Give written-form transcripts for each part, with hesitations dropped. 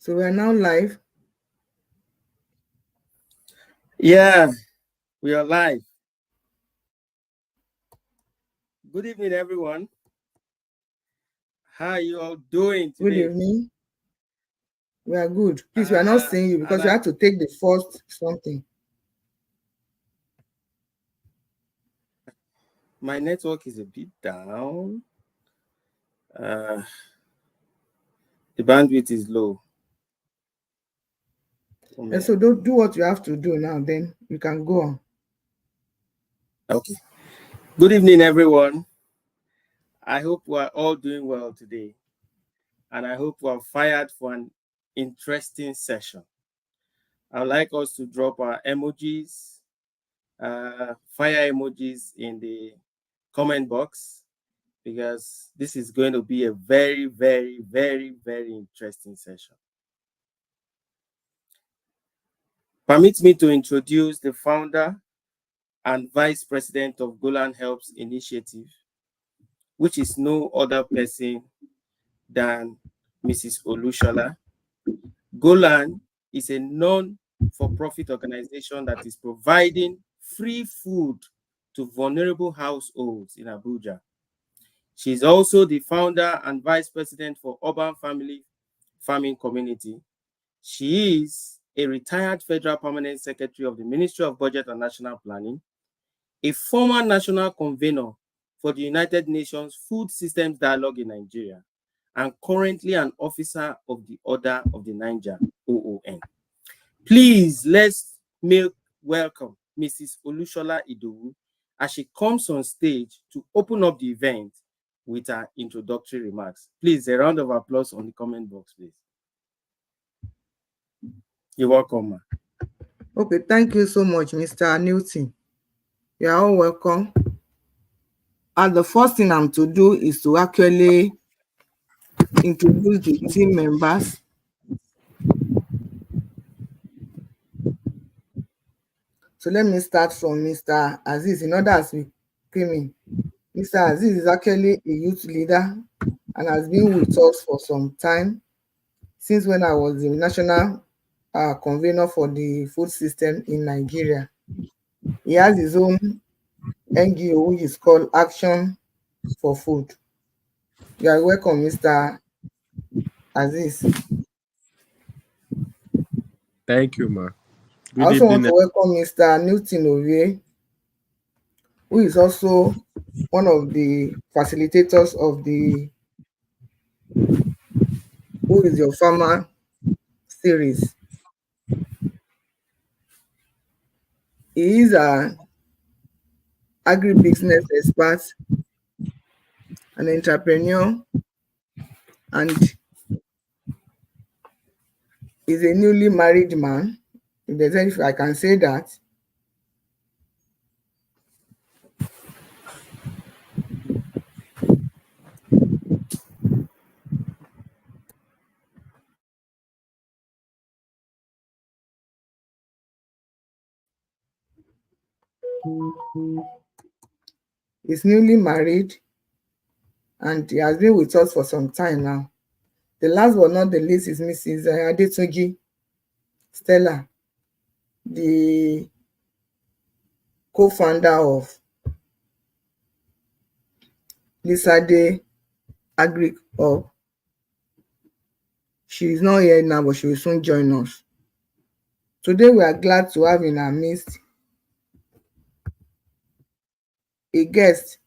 So we are now live. Yeah, we are live. Good evening, everyone. How are you all doing Good today? evening. We are good. Please, we are not seeing you because you have to take the first something. My network is a bit down. The bandwidth is low. And so don't do what you have to do now, then you can go on. Okay. Good evening, everyone. I hope we are all doing well today. And I hope we are fired for an interesting session. I'd like us to drop our emojis, fire emojis in the comment box, because this is going to be a very, very, very, very interesting session. Permit me to introduce the founder and vice president of Golan Helps Initiative, which is no other person than Mrs. Olushola. Golan is a non-for-profit organization that is providing free food to vulnerable households in Abuja. She is also the founder and vice president for Urban Family Farming Community. She is a retired federal permanent secretary of the Ministry of Budget and National Planning, a former national convener for the United Nations Food Systems Dialogue in Nigeria, and currently an officer of the Order of the Niger, OON. Please, let's welcome Mrs. Olushola Idowu as she comes on stage to open up the event with her introductory remarks. Please, a round of applause on the comment box, please. You're welcome, ma. Okay, thank you so much, Mr. Newton. You are all welcome. And the first thing I'm to do is to actually introduce the team members. So let me start from Mr. Aziz. In order as we came in, Mr. Aziz is actually a youth leader and has been with us for some time, since when I was the national convener for the food system in Nigeria. He has his own NGO, which is called Action for Food. You are welcome, Mr. Aziz. Thank you, ma. I also want to welcome Mr. Newton Ovie, who is also one of the facilitators of the Who is Your Farmer series. He is an agribusiness expert, an entrepreneur, and is a newly married man, if there's any, if I can say that. He's newly married and he has been with us for some time now. The last but not the least is Mrs. Adetunji Stella, the co-founder of Lisade Agric Hub. She is not here now, but she will soon join us. Today we are glad to have in our midst a guest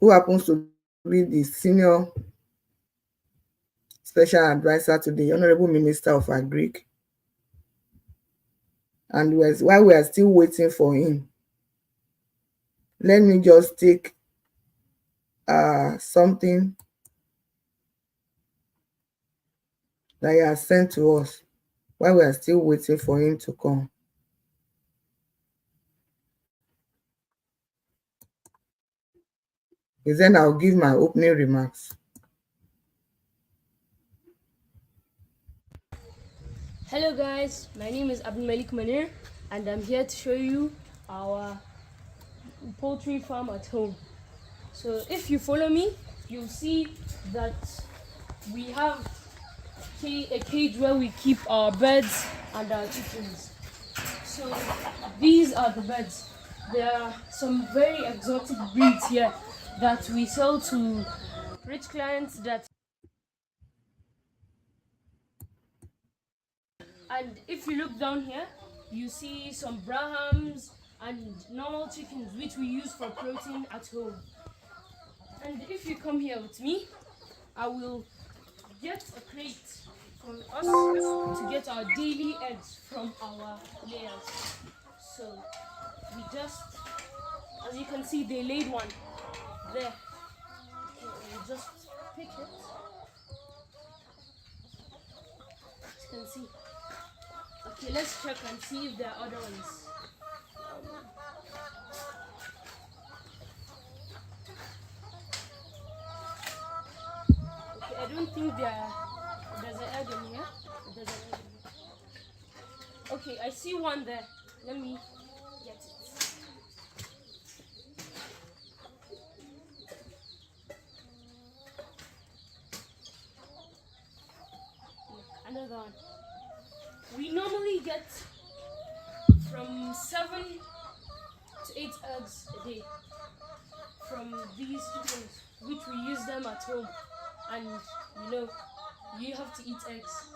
who happens to be the senior special advisor to the Honorable Minister of Agric. And while we are still waiting for him, let me just take something that he has sent to us while we are still waiting for him to come. Then I'll give my opening remarks. Hello guys, my name is Abdul Malik Manir and I'm here to show you our poultry farm at home. So if you follow me, you'll see that we have a cage where we keep our birds and our chickens. So these are the birds. There are some very exotic breeds here that we sell to rich clients that. And if you look down here, you see some Brahams and normal chickens which we use for protein at home. And if you come here with me, I will get a crate from us to get our daily eggs from our layers. So we just, as you can see, they laid one there. Okay, we'll just pick it. As you can see. Okay, let's check and see if there are other ones. Okay, I don't think there's an egg in here. There's an egg in here. Okay, I see one there. Let me get it. Look, another one. We normally get from 7 to 8 eggs a day from these chickens, which we use them at home. And you have to eat eggs.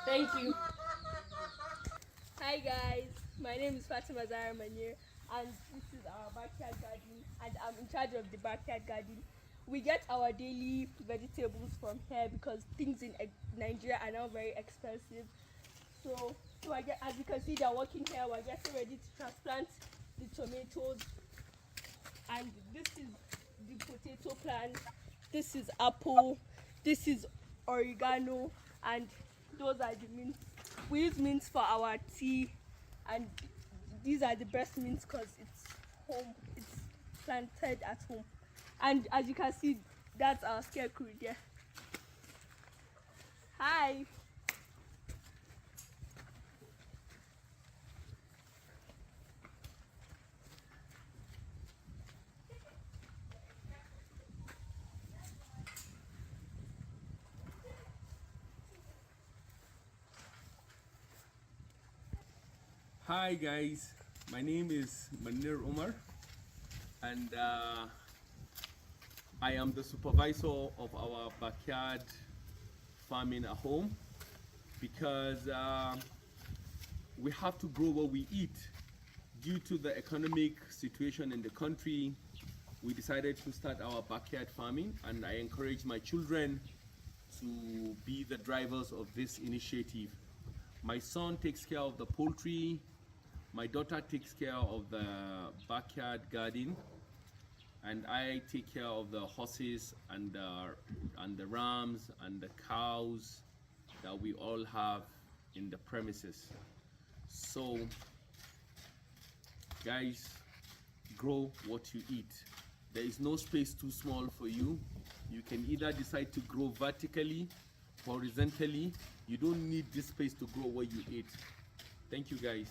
Thank you. Hi guys, my name is Fatima Zara Manir, and this is our backyard garden, and I'm in charge of the backyard garden. We get our daily vegetables from here because things in Nigeria are now very expensive. So as you can see, they're working here. We're getting ready to transplant the tomatoes, and this is the potato plant. This is apple. This is oregano, and those are the mints. We use mints for our tea, and these are the best mints because it's home. It's planted at home. And as you can see, that's our scarecrow there. Hi. Hi guys, my name is Manir Umar, and I am the supervisor of our backyard farming at home, because we have to grow what we eat. Due to the economic situation in the country, we decided to start our backyard farming, and I encourage my children to be the drivers of this initiative. My son takes care of the poultry, my daughter takes care of the backyard garden, and I take care of the horses and the rams and the cows that we all have in the premises. So guys, grow what you eat. There is no space too small for you. You can either decide to grow vertically, horizontally. You don't need this space to grow what you eat. Thank you guys.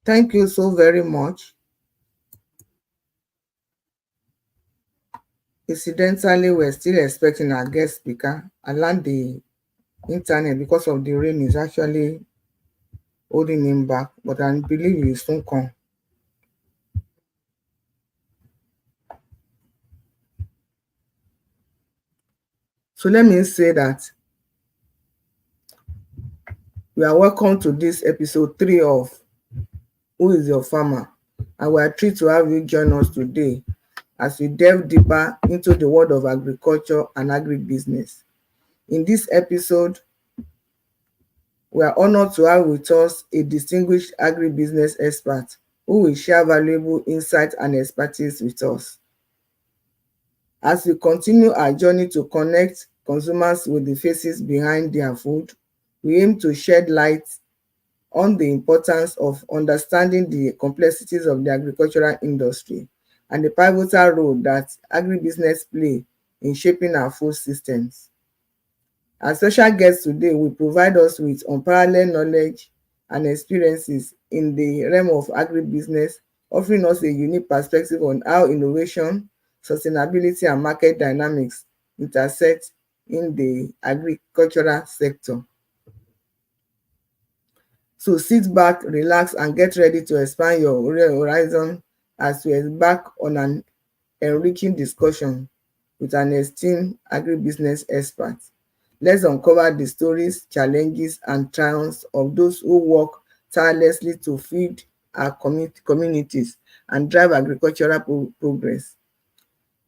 Thank you so very much. Incidentally, we're still expecting our guest speaker. And the internet, because of the rain, is actually holding him back, but I believe he will soon come. So let me say that we are welcome to this episode 3 of Who is Your Farmer? And we are thrilled to have you join us today as we delve deeper into the world of agriculture and agribusiness. In this episode, we are honored to have with us a distinguished agribusiness expert who will share valuable insights and expertise with us. As we continue our journey to connect consumers with the faces behind their food, we aim to shed light on the importance of understanding the complexities of the agricultural industry and the pivotal role that agribusiness play in shaping our food systems. Our special guest today will provide us with unparalleled knowledge and experiences in the realm of agribusiness, offering us a unique perspective on how innovation, sustainability, and market dynamics intersect in the agricultural sector. So sit back, relax, and get ready to expand your horizon as we embark on an enriching discussion with an esteemed agribusiness expert. Let's uncover the stories, challenges, and triumphs of those who work tirelessly to feed our communities and drive agricultural progress.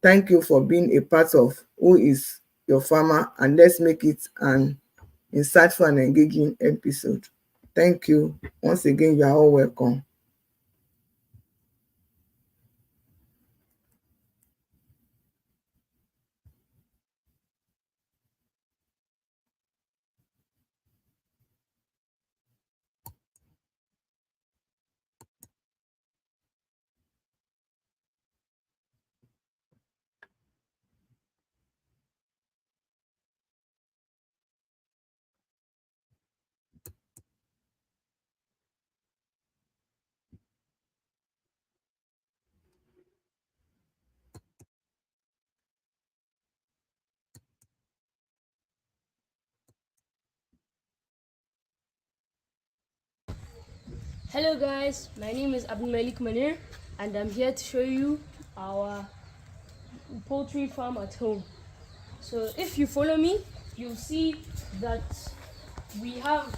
Thank you for being a part of Who is Your Farmer, and let's make it an insightful and engaging episode. Thank you. Once again, you are all welcome. Hello guys, my name is Abdul Malik Manir and I'm here to show you our poultry farm at home. So if you follow me, you'll see that we have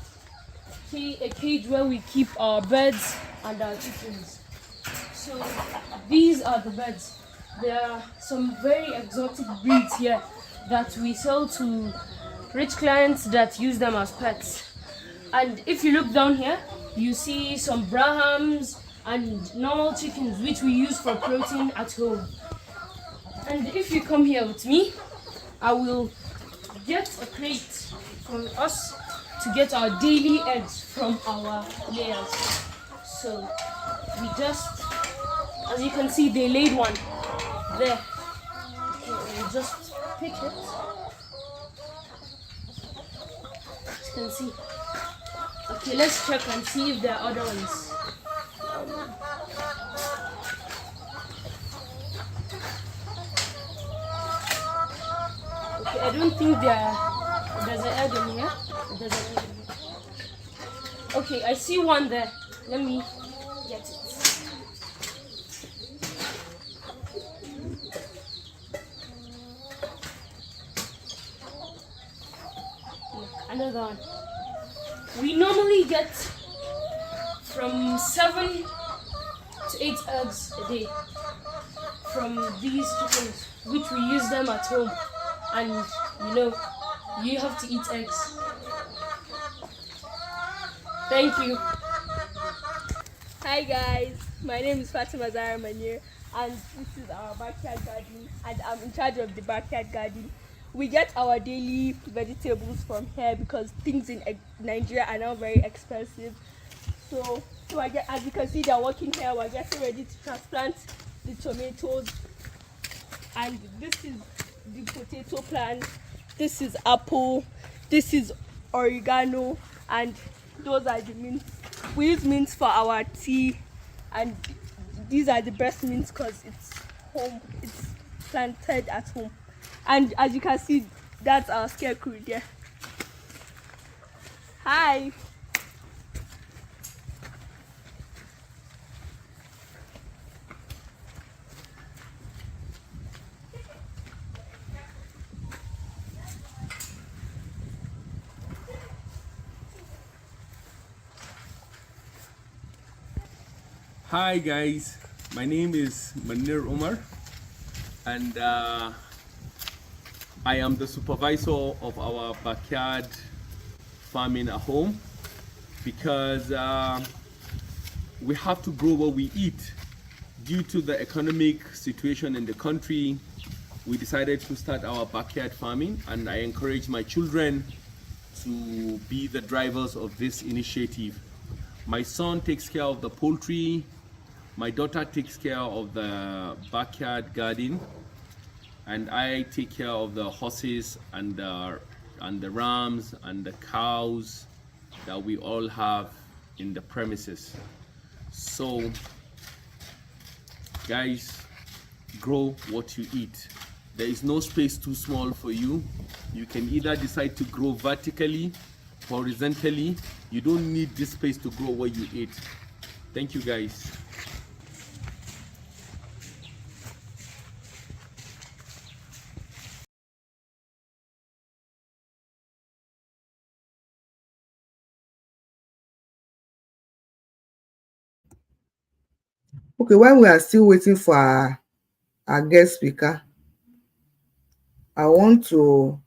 a cage where we keep our birds and our chickens. So these are the birds. There are some very exotic breeds here that we sell to rich clients that use them as pets. And if you look down here, you see some Brahams and normal chickens which we use for protein at home. And if you come here with me, I will get a crate for us to get our daily eggs from our layers. So we just, as you can see, they laid one there. Okay, we'll just pick it. As you can see. Okay, let's check and see if there are other ones. Okay, I don't think there's an egg in here. There's an egg in here. Okay, I see one there. Let me get it. Look, another one. We normally get from 7 to 8 eggs a day from these chickens, which we use them at home. And you know, you have to eat eggs. Thank you. Hi guys, my name is Fatima Zara Manir and this is our backyard garden and I'm in charge of the backyard garden. We get our daily vegetables from here because things in Nigeria are now very expensive. So as you can see, they're working here. We're getting ready to transplant the tomatoes. And this is the potato plant. This is apple. This is oregano. And those are the mints. We use mints for our tea. And these are the best mints because it's home. It's planted at home. And as you can see, that's our scarecrow there. Hi. Hi guys, my name is Manir Umar and I am the supervisor of our backyard farming at home because we have to grow what we eat due to the economic situation in the country. we decided to start our backyard farming, and I encourage my children to be the drivers of this initiative. My son takes care of the poultry, my daughter takes care of the backyard garden, and I take care of the horses and the rams and the cows that we all have in the premises. So, guys, grow what you eat. There is no space too small for you. You can either decide to grow vertically, horizontally. You don't need this space to grow what you eat. Thank you, guys. Okay, while we are still waiting for our guest speaker, I want to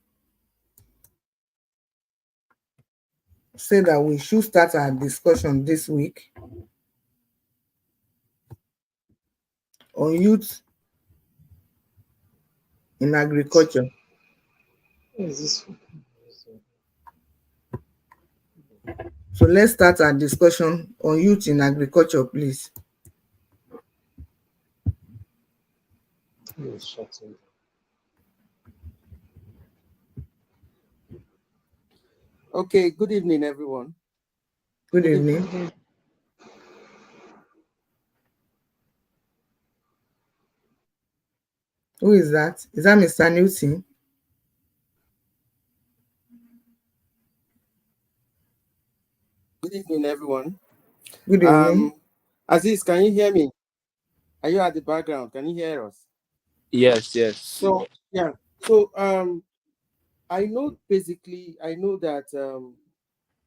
say that we should start our discussion this week on youth in agriculture. So let's start our discussion on youth in agriculture, please. Okay, good evening, everyone. Good evening. Who is that? Is that Mr. Newton? Good evening, everyone. Good evening. Aziz, can you hear me? Are you at the background? Can you hear us? Yes, yes. So yeah. So I know that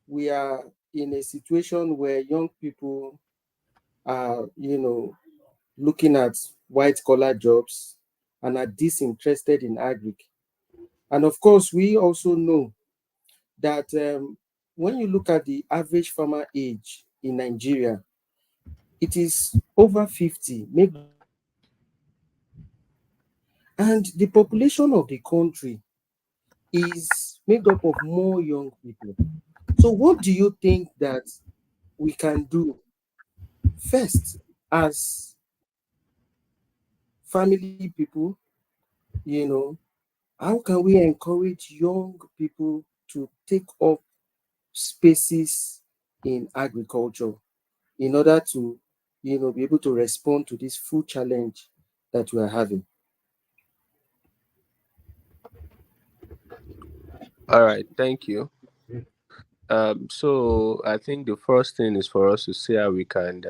we are in a situation where young people are, looking at white collar jobs and are disinterested in agri. And of course, we also know that when you look at the average farmer age in Nigeria, it is over 50, maybe. And the population of the country is made up of more young people. So what do you think that we can do first as family people? How can we encourage young people to take up spaces in agriculture in order to, be able to respond to this food challenge that we are having? All right, thank you. So I think the first thing is for us to see how we can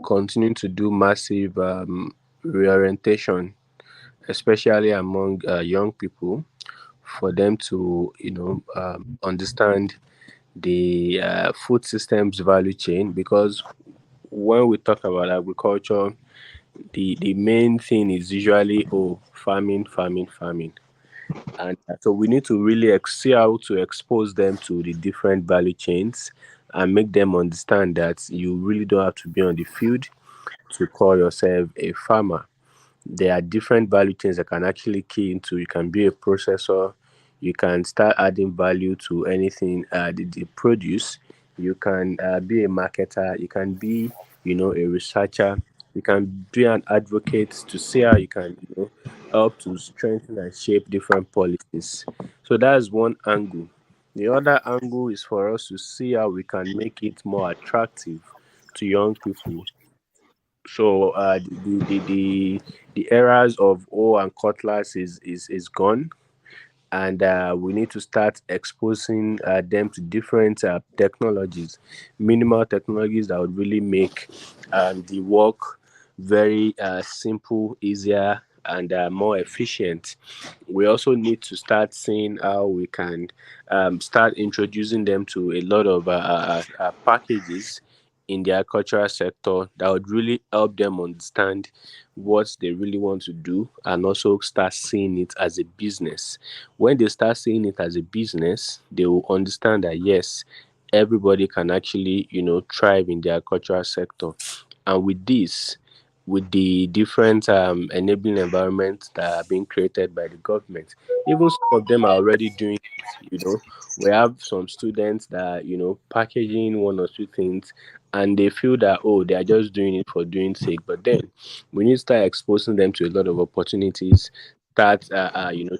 continue to do massive reorientation, especially among young people, for them to, understand the food systems value chain. Because when we talk about agriculture, the main thing is usually farming. And so we need to really see how to expose them to the different value chains and make them understand that you really don't have to be on the field to call yourself a farmer. There are different value chains that can actually key into. You can be a processor, you can start adding value to anything the produce. You can be a marketer, you can be, a researcher, you can be an advocate to see how you can, help to strengthen and shape different policies. So that's one angle. The other angle is for us to see how we can make it more attractive to young people. So the eras of O and Cutlass is gone, and we need to start exposing them to different technologies, minimal technologies that would really make the work very simple, easier, and more efficient. We also need to start seeing how we can start introducing them to a lot of packages in the agricultural sector that would really help them understand what they really want to do and also start seeing it as a business. When they start seeing it as a business, they will understand that yes, everybody can actually, thrive in the agricultural sector. And with this, with the different enabling environments that are being created by the government. Even some of them are already doing it. We have some students that are, packaging one or two things, and they feel that, oh, they are just doing it for doing sake. But then we need to start exposing them to a lot of opportunities, start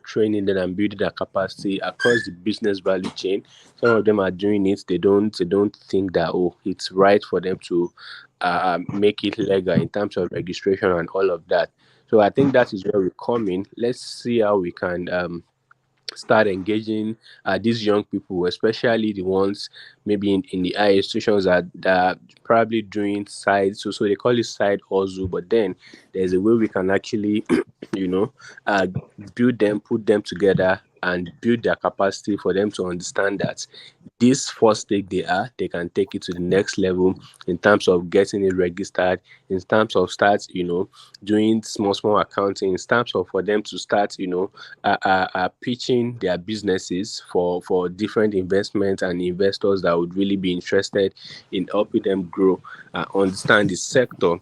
training them and building their capacity across the business value chain. Some of them are doing it, they don't think that, oh, it's right for them to make it legal in terms of registration and all of that. So I think that is where we come in. Let's see how we can start engaging these young people, especially the ones maybe in the higher institutions that are probably doing side. So they call it side hustle, but then there's a way we can actually, you know, uh, build them, put them together, and build their capacity for them to understand that this first stage they can take it to the next level in terms of getting it registered, in terms of start, doing small accounting, in terms of for them to start, pitching their businesses for different investments and investors that would really be interested in helping them grow, understand the sector.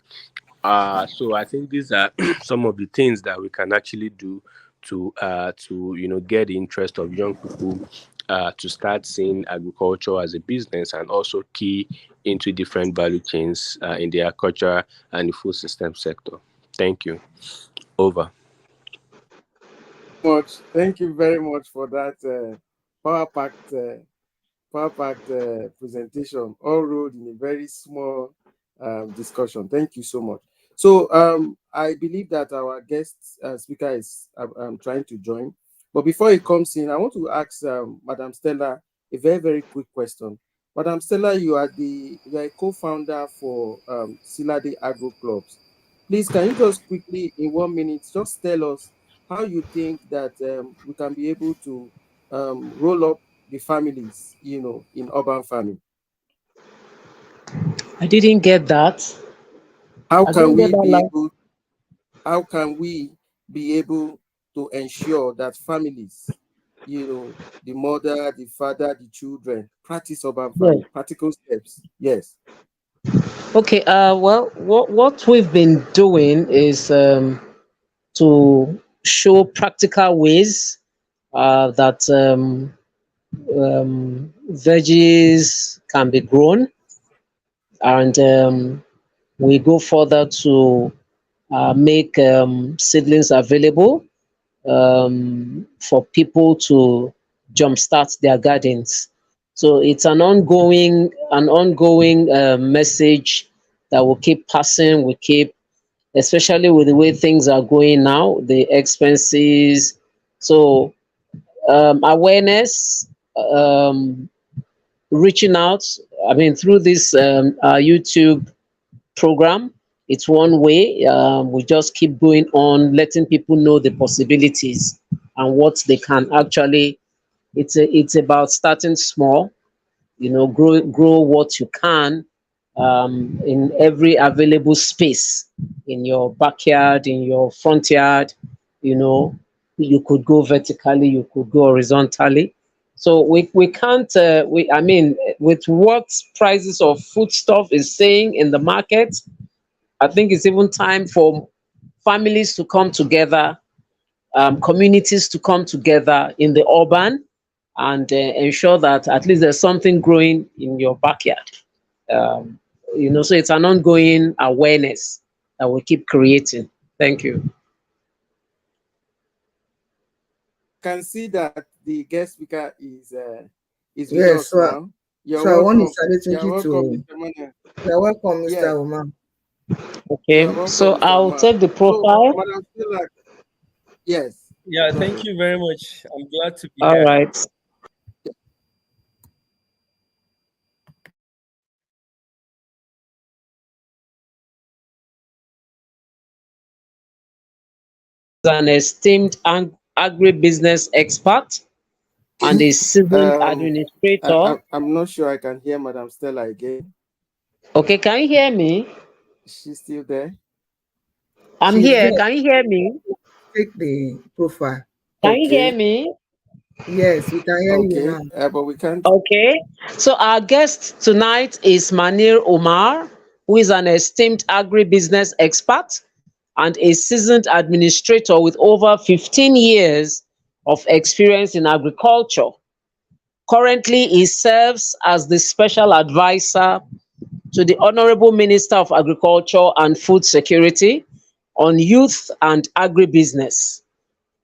So I think these are some of the things that we can actually do to get the interest of young people to start seeing agriculture as a business and also key into different value chains in the agriculture and the food system sector. Thank you. Over. Much. Thank you very much for that power-packed presentation, all rolled in a very small discussion. Thank you so much. So I believe that our guest speaker is trying to join. But before he comes in, I want to ask Madam Stella a very, very quick question. Madam Stella, you are a co-founder for Silade Agro Clubs. Please, can you just quickly, in 1 minute, just tell us how you think that we can be able to roll up the families, in urban farming? I didn't get that. How I can didn't get we that be last. able how can we be able to ensure that families, the mother, the father, the children, practice urban Yeah. farming, practical steps? Yes. Okay. Well, what we've been doing is to show practical ways that veggies can be grown, and we go further to make seedlings available for people to jumpstart their gardens. So it's an ongoing message that will keep passing. We keep, especially with the way things are going now, the expenses. So awareness, um, reaching out. I mean, through this YouTube program, it's one way. We just keep going on, letting people know the possibilities and what they can actually. It's about starting small. Grow what you can in every available space in your backyard, in your front yard. You know, you could go vertically, you could go horizontally. So we can't. I mean, with what prices of foodstuff is saying in the market, I think it's even time for families to come together, communities to come together in the urban, and ensure that at least there's something growing in your backyard. Um, so it's an ongoing awareness that we keep creating. Thank you. Can see that the guest speaker is with Yes, us now. You're so I want welcome. Mr. You're Adetunji welcome, to, Mr. Manuel. you're welcome, Mr. Yes, Omar. Okay, you're welcome, so Mr. I'll Omar. take the So, profile. Madam Stella, yes, Yeah, go thank ahead. you very much. I'm glad to be All here. right. An esteemed agribusiness expert and a seasoned administrator. I'm not sure I can hear Madam Stella again. Okay, can you hear me? She's still there. I'm She's here. there. Can you hear me? Take the profile. Can you hear Okay, me? Yes, we can hear you okay, now. but we can't. Okay. So our guest tonight is Manir Omar, who is an esteemed agribusiness expert and a seasoned administrator with over 15 years of experience in agriculture. Currently, he serves as the special advisor to the Honorable Minister of Agriculture and Food Security on youth and agribusiness.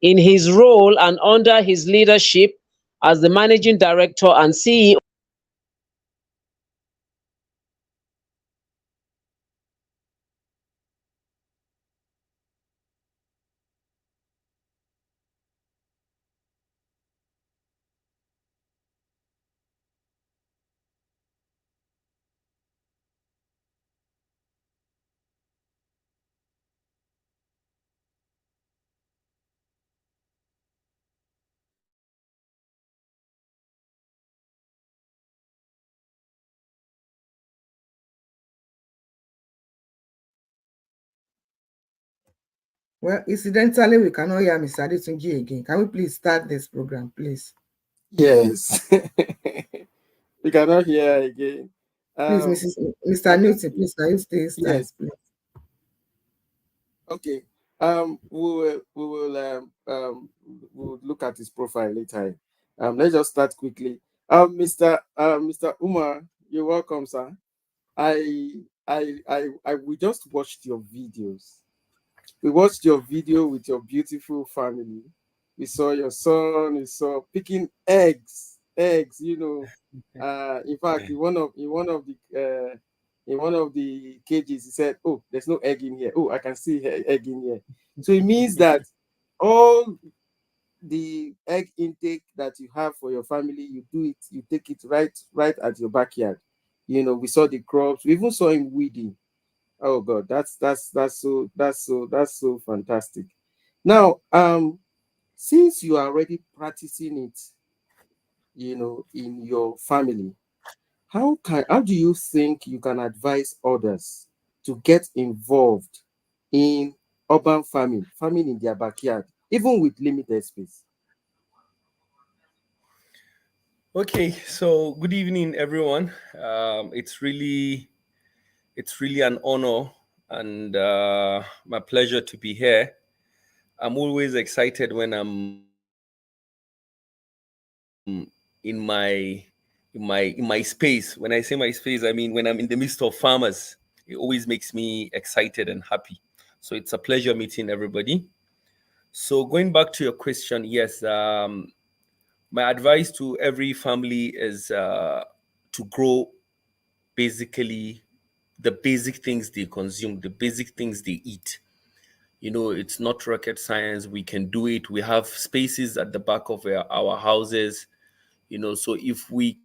In his role and under his leadership as the Managing Director and CEO. Well, incidentally, we cannot hear Mr. Adetunji again. Can we please start this program, please? Yes. We cannot hear again. Please, Mr. Newton, please, can you start, Yes. please? Okay. We'll look at his profile later. Let's just start quickly. Mr. Umar, you're welcome, sir. We just watched your videos. We watched your video with your beautiful family. We saw your son. We saw picking eggs. In fact, in one of the cages, he said, "Oh, there's no egg in here. Oh, I can see egg in here." So it means that all the egg intake that you have for your family, you take it right at your backyard. We saw the crops. We even saw him weeding. Oh God, that's so fantastic. Now, since you are already practicing it, in your family, how do you think you can advise others to get involved in urban farming in their backyard, even with limited space? Okay, so good evening, everyone. It's really an honor and my pleasure to be here. I'm always excited when I'm in my space. When I say my space, I mean when I'm in the midst of farmers. It always makes me excited and happy. So it's a pleasure meeting everybody. So going back to your question, yes, my advice to every family is to grow basically the basic things they consume, the basic things they eat. It's not rocket science. We can do it. We have spaces at the back of our houses, so if we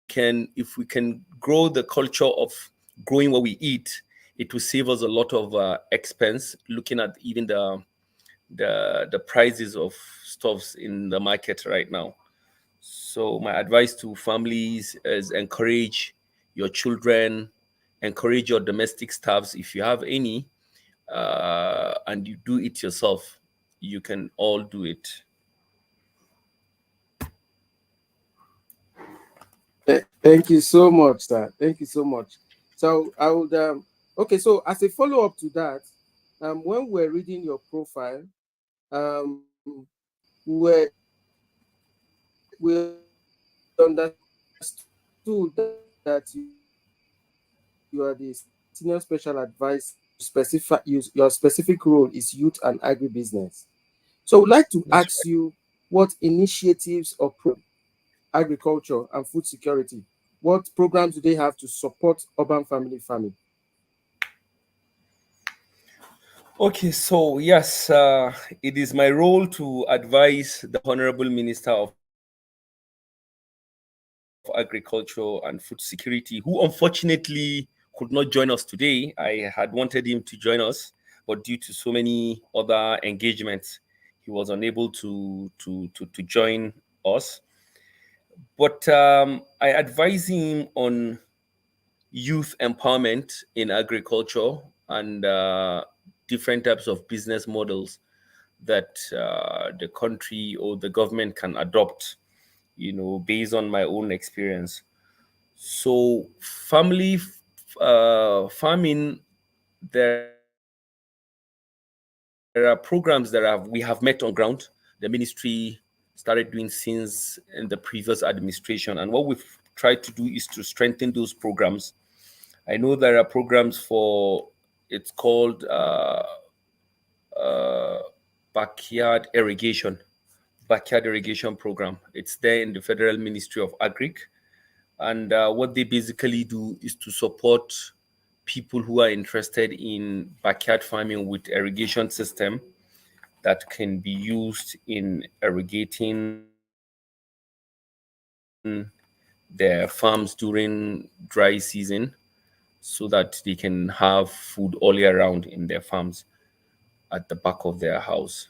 can grow the culture of growing what we eat, it will save us a lot of expense, looking at even the prices of stuffs in the market right now. So my advice to families is encourage your children, encourage your domestic staffs if you have any, and you do it yourself. You can all do it. Thank you so much, sir. Thank you so much. So I would okay. So as a follow up to that, when we're reading your profile, we understood that you are the senior special advisor. Your specific role is youth and agribusiness. So I would like to ask you what initiatives or agriculture and food security, what programs do they have to support urban family farming? Okay, so yes, it is my role to advise the Honorable Minister of Agriculture and Food Security, who unfortunately could not join us today. I had wanted him to join us, but due to so many other engagements, he was unable to join us. But I advise him on youth empowerment in agriculture and different types of business models that the country or the government can adopt, based on my own experience. So family farming, there are programs that we have met on ground. The ministry started doing since in the previous administration, and what we've tried to do is to strengthen those programs. I know there are programs for, it's called uh, backyard irrigation program. It's there in the Federal Ministry of Agric, and what they basically do is to support people who are interested in backyard farming with irrigation system that can be used in irrigating their farms during dry season, so that they can have food all year round in their farms at the back of their house.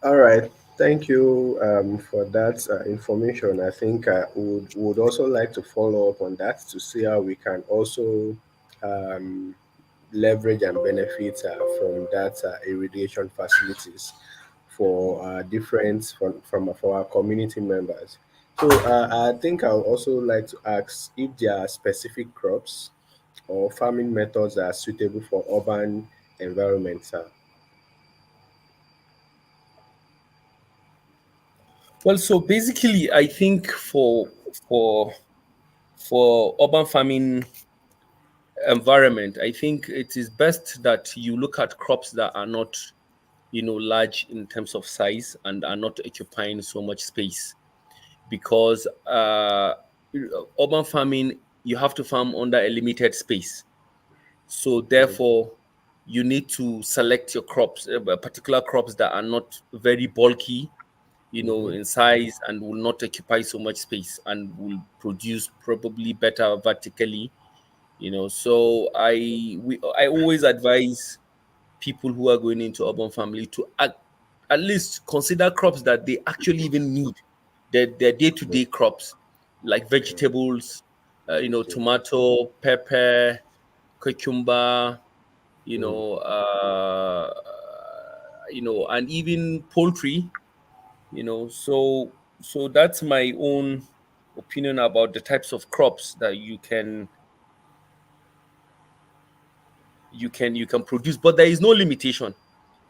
All right. Thank you for that information. I think I would also like to follow up on that to see how we can also um, leverage and benefit from that irrigation facilities for different from for our community members. So I think I would also like to ask if there are specific crops or farming methods that are suitable for urban environments. Well, so basically, I think for for urban farming environment, I think it is best that you look at crops that are not, large in terms of size and are not occupying so much space, because urban farming, you have to farm under a limited space. So therefore, you need to select your crops, particular crops that are not very bulky, Mhm. in size, and will not occupy so much space and will produce probably better vertically. So I always advise people who are going into urban family to at least consider crops that they actually even need, their day-to-day crops, like vegetables, tomato, pepper, cucumber, you Mm. know, uh, and even poultry. So that's my own opinion about the types of crops that you can produce, but there is no limitation.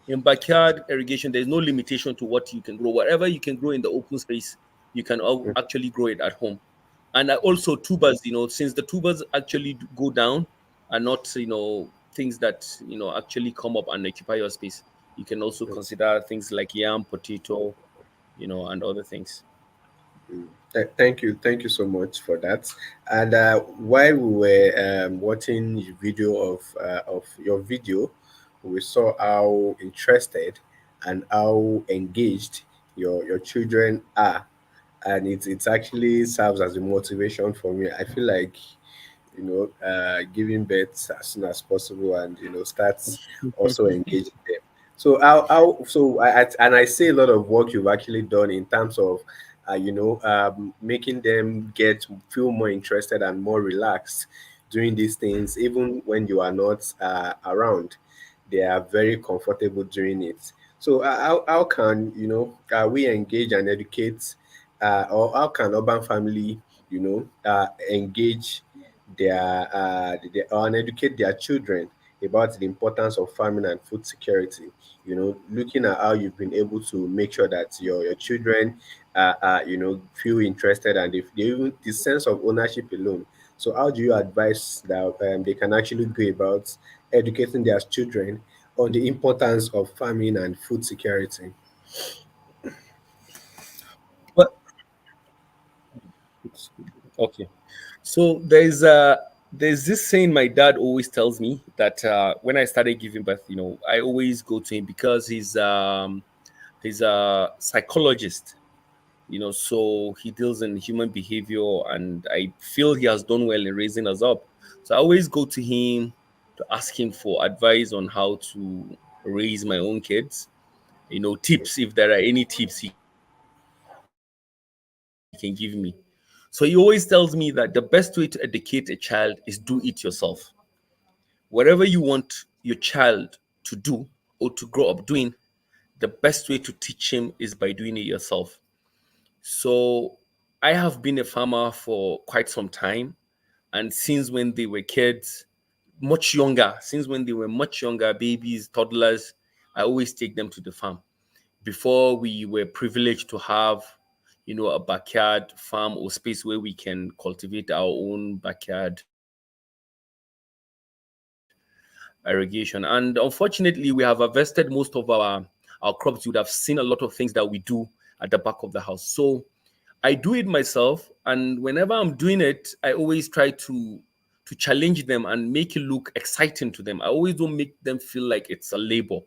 In backyard irrigation, there is no limitation to what you can grow. Whatever you can grow in the open space, you can actually grow it at home. And also tubers, since the tubers actually go down, and not things that actually come up and occupy your space. You can also consider things like yam, potato, and other things. Thank you so much for that. And while we were watching the video of your video, we saw how interested and how engaged your children are, and it actually serves as a motivation for me. I feel like giving birth as soon as possible and starts also engaging them. So and I see a lot of work you've actually done in terms of making them get feel more interested and more relaxed doing these things even when you are not around. They are very comfortable doing it. So how can we engage and educate, or how can urban family engage and educate their children about the importance of farming and food security? Looking at how you've been able to make sure that your children feel interested, and if they even the sense of ownership alone. So how do you advise that they can actually go about educating their children on the importance of farming and food security? But okay, so there's this saying my dad always tells me, that when I started giving birth, I always go to him because he's a psychologist. So he deals in human behavior, and I feel he has done well in raising us up. So I always go to him to ask him for advice on how to raise my own kids. Tips, if there are any tips he can give me. So he always tells me that the best way to educate a child is do it yourself. Whatever you want your child to do or to grow up doing, the best way to teach him is by doing it yourself. So I have been a farmer for quite some time, and since when they were kids, since when they were much younger, babies, toddlers, I always take them to the farm. Before we were privileged to have, a backyard farm or space where we can cultivate our own backyard irrigation. And unfortunately, we have harvested most of our crops. You would have seen a lot of things that we do at the back of the house. So I do it myself, and whenever I'm doing it, I always try to challenge them and make it look exciting to them. I always don't make them feel like it's a labor.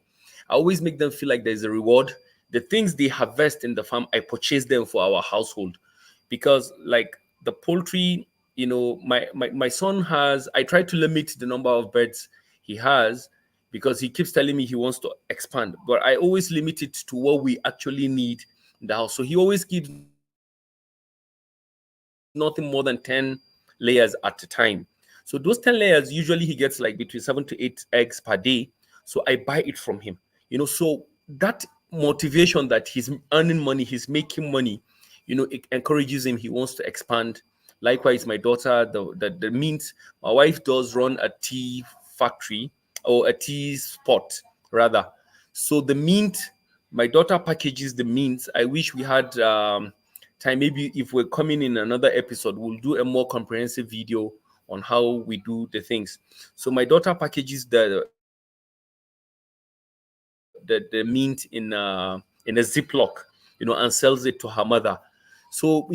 I always make them feel like there's a reward. The things they harvest in the farm, I purchase them for our household, because like the poultry, my son has. I try to limit the number of birds he has because he keeps telling me he wants to expand, but I always limit it to what we actually need in the house. So he always keeps nothing more than 10 layers at a time. So those 10 layers, usually he gets like between 7 to 8 eggs per day. So I buy it from him. So that motivation that he's earning money, he's making money, it encourages him. He wants to expand. Likewise, my daughter, the mint, my wife does run a tea factory, or a tea spot rather. So the mint, my daughter packages the mint. I wish we had time. Maybe if we're coming in another episode, we'll do a more comprehensive video on how we do the things. So my daughter packages the mint in a Ziploc, and sells it to her mother. So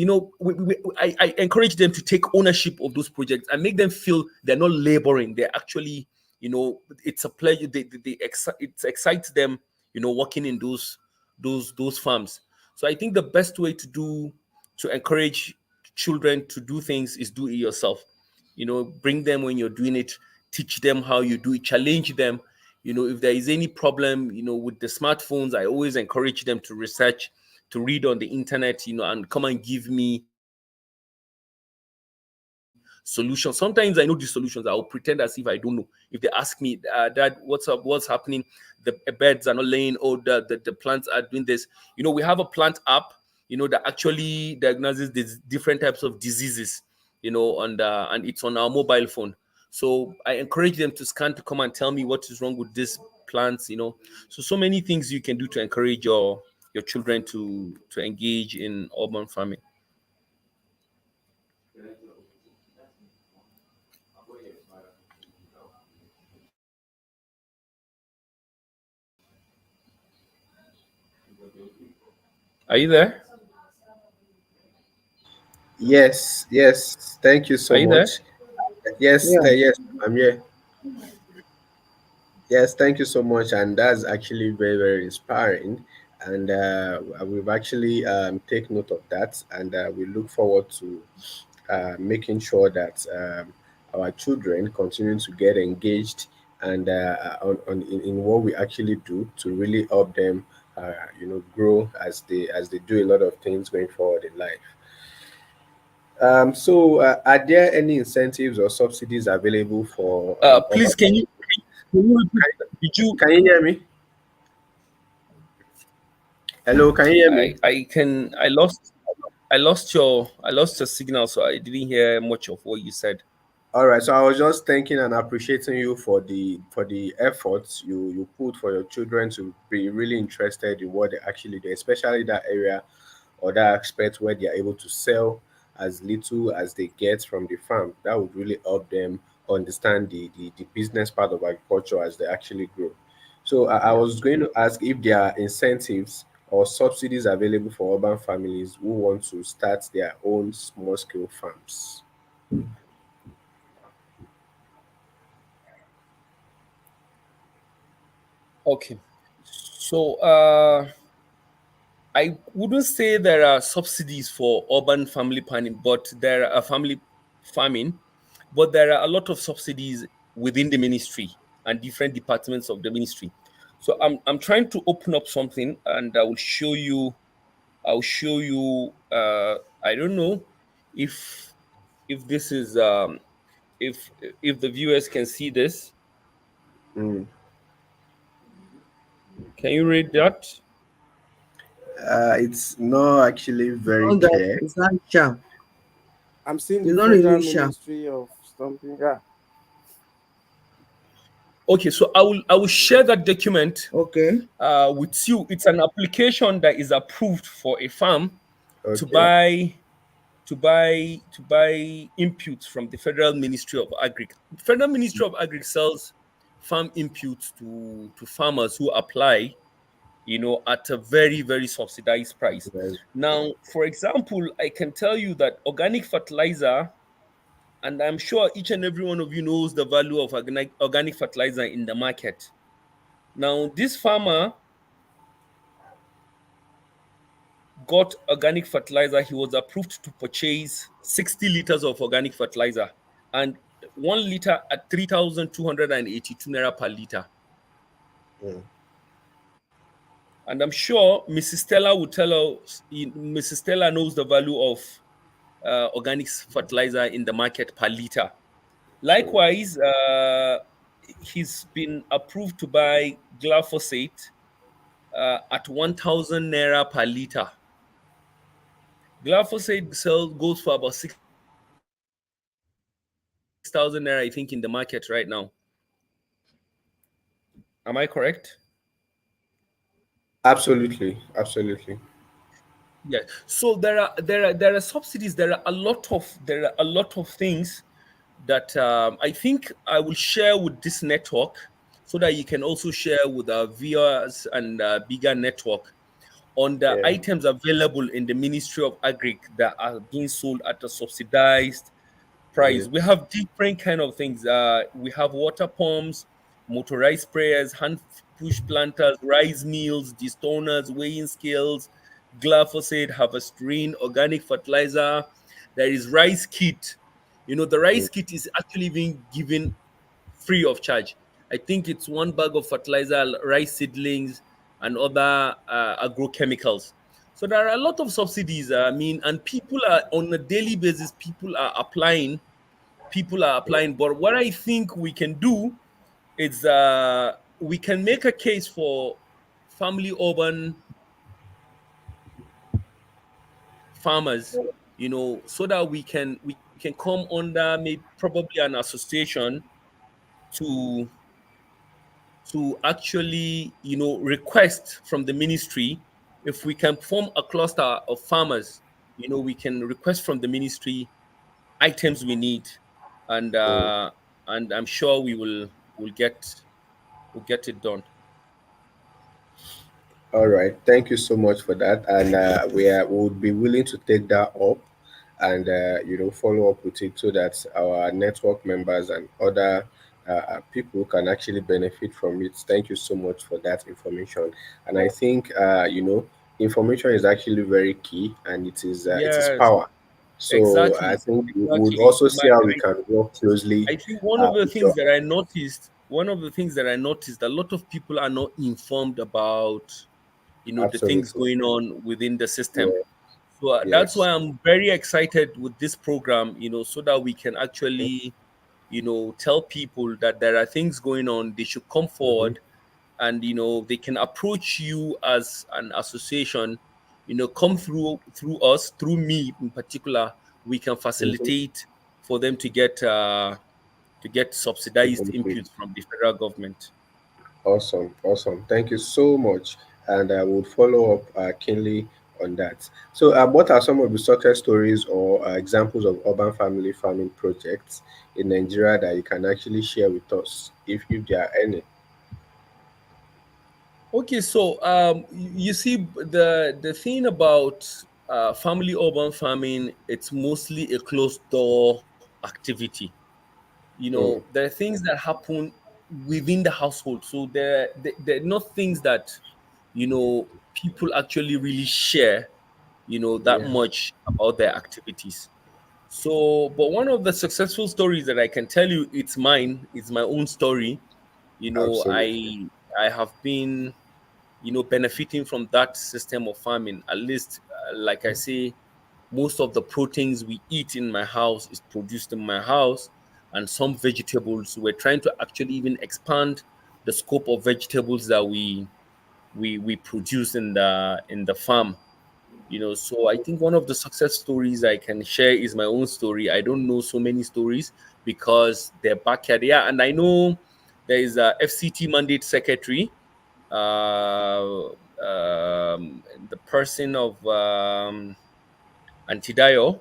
I encourage them to take ownership of those projects and make them feel they're not laboring. They're actually, it's a pleasure. It excites them, working in those farms. So I think the best way to encourage children to do things is do it yourself. Bring them when you're doing it, teach them how you do it, challenge them. If there is any problem, with the smartphones, I always encourage them to research, to read on the internet, and come and give me solutions. Sometimes I know the solutions. I'll pretend as if I don't know. If they ask me, Dad, what's up? What's happening? The beds are not laying, or the plants are doing this. We have a plant app, that actually diagnoses these different types of diseases, and it's on our mobile phone. So I encourage them to scan to come and tell me what is wrong with this plants. So many things you can do to encourage your children to engage in urban farming. Are you there? Yes, yes. Thank you Are so you there? much. Yes, Yeah. yes, I'm here. Yes, thank you so much. And that's actually very, very inspiring. And we've actually take note of that, and we look forward to making sure that our children continue to get engaged and in what we actually do to really help them, grow as they do a lot of things going forward in life. So, are there any incentives or subsidies available for Please, can you repeat? Did you? Can you hear me? Hello, can you hear me? I lost your signal, so I didn't hear much of what you said. All right. So I was just thanking and appreciating you for the efforts you put for your children to be really interested in what they actually do, especially that area or that aspect where they are able to sell as little as they get from the farm. That would really help them understand the business part of agriculture as they actually grow. So I was going to ask if there are incentives or subsidies available for urban families who want to start their own small scale farms. Okay. So I wouldn't say there are subsidies for urban family planning, but there are family farming, but there are a lot of subsidies within the ministry and different departments of the ministry. So I'm trying to open up something, and I will show you. I'll show you. I don't know if this is if the viewers can see this. Mm. Can you read that? It's not actually very Not that clear. it's not sharp. I'm seeing It's the not Federal really sharp. Ministry of something. Yeah. Okay, so I will share that document Okay. with you. It's an application that is approved for a farm to Okay. buy to buy inputs from the Federal Ministry of Agri. Federal Ministry of Agri sells farm inputs to farmers who apply, at a very, very subsidized price. Yes. Now, for example, I can tell you that organic fertilizer, and I'm sure each and every one of you knows the value of organic fertilizer in the market. Now, this farmer got organic fertilizer. He was approved to purchase 60 liters of organic fertilizer and 1 liter at 3,282 naira per liter. Mm. And I'm sure Mrs. Stella will tell us, Mrs. Stella knows the value of organic fertilizer in the market per liter. True. Likewise, he's been approved to buy glyphosate at 1,000 naira per liter. Glyphosate goes for about 6,000 naira, I think, in the market right now. Am I correct? Absolutely. Absolutely. Yeah. So there are subsidies. There are a lot of things that I think I will share with this network, so that you can also share with our viewers and bigger network on the Yeah. items available in the Ministry of Agri that are being sold at a subsidized Yeah. price. We have different kind of things. We have water pumps, motorized sprayers, hand push planters, rice mills, destoners, weighing scales, glyphosate, harvestine, organic fertilizer. There is rice kit. The Mm. rice kit is actually being given free of charge. I think it's one bag of fertilizer, rice seedlings, and other agrochemicals. So there are a lot of subsidies. And people are on a daily basis. People are applying. But what I think we can do is we can make a case for family urban farmers, so that we can come under maybe probably an association to actually request from the ministry. If we can form a cluster of farmers, we can request from the ministry items we need, and Mm. I'm sure will get it done. All right. Thank you so much for that. And we would be willing to take that up and follow up with it so that our network members and other people can actually benefit from it. Thank you so much for that information. And I think information is actually very key, and it is Yes, power. So I exactly, think we would exactly. also see how we can work closely I think one of the with things your. that I noticed, a lot of people are not informed about, the things Absolutely. going on within the system. Yeah. So that's Yes. why I'm very excited with this program, so that we can actually, tell people that there are things going on. They should come Mhm. forward, and they can approach you as an association. Come through us, through me in particular. We can Mhm. facilitate for them to get To subsidized benefit. inputs from the federal government. Awesome, awesome. Thank you so much. And I would follow up keenly on that. So, what are some of the success stories or examples of urban family farming projects in Nigeria that you can actually share with us, if there are any? Okay, so you see, the thing about family urban farming, it's mostly a closed door activity. Mm. There are things that happen within the household, so they're not things that people actually really share, that Yeah, much about their activities. So, but one of the successful stories that I can tell you, it's mine. It's my own story. You know, absolutely. I I have been benefiting from that system of farming. At least, like I say, most of the proteins we eat in my house is produced in my house, and some vegetables. We're trying to actually even expand the scope of vegetables we produce in the farm. So I think one of the success stories I can share is my own story. I don't know so many stories because they're backyard. Yeah, and I know there is a FCT mandate secretary, the person of Antidayo.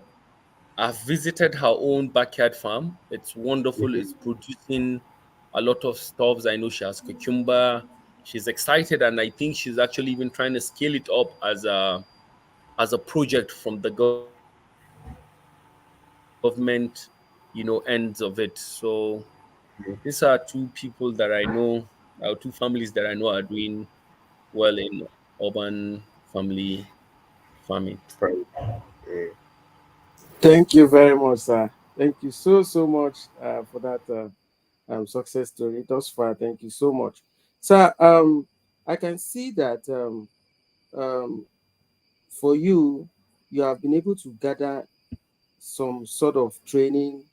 I've visited her own backyard farm. It's wonderful. It's producing a lot of stuffs. I know she has cucumber. She's excited, and I think she's actually even trying to scale it up as a project from the government, ends of it. So these are two people that I know, two families that I know are doing well in urban family farming. Thank you very much, sir. Thank you so much for that success story thus far. Thank you so much, sir. I can see that for you, you have been able to gather some sort of training.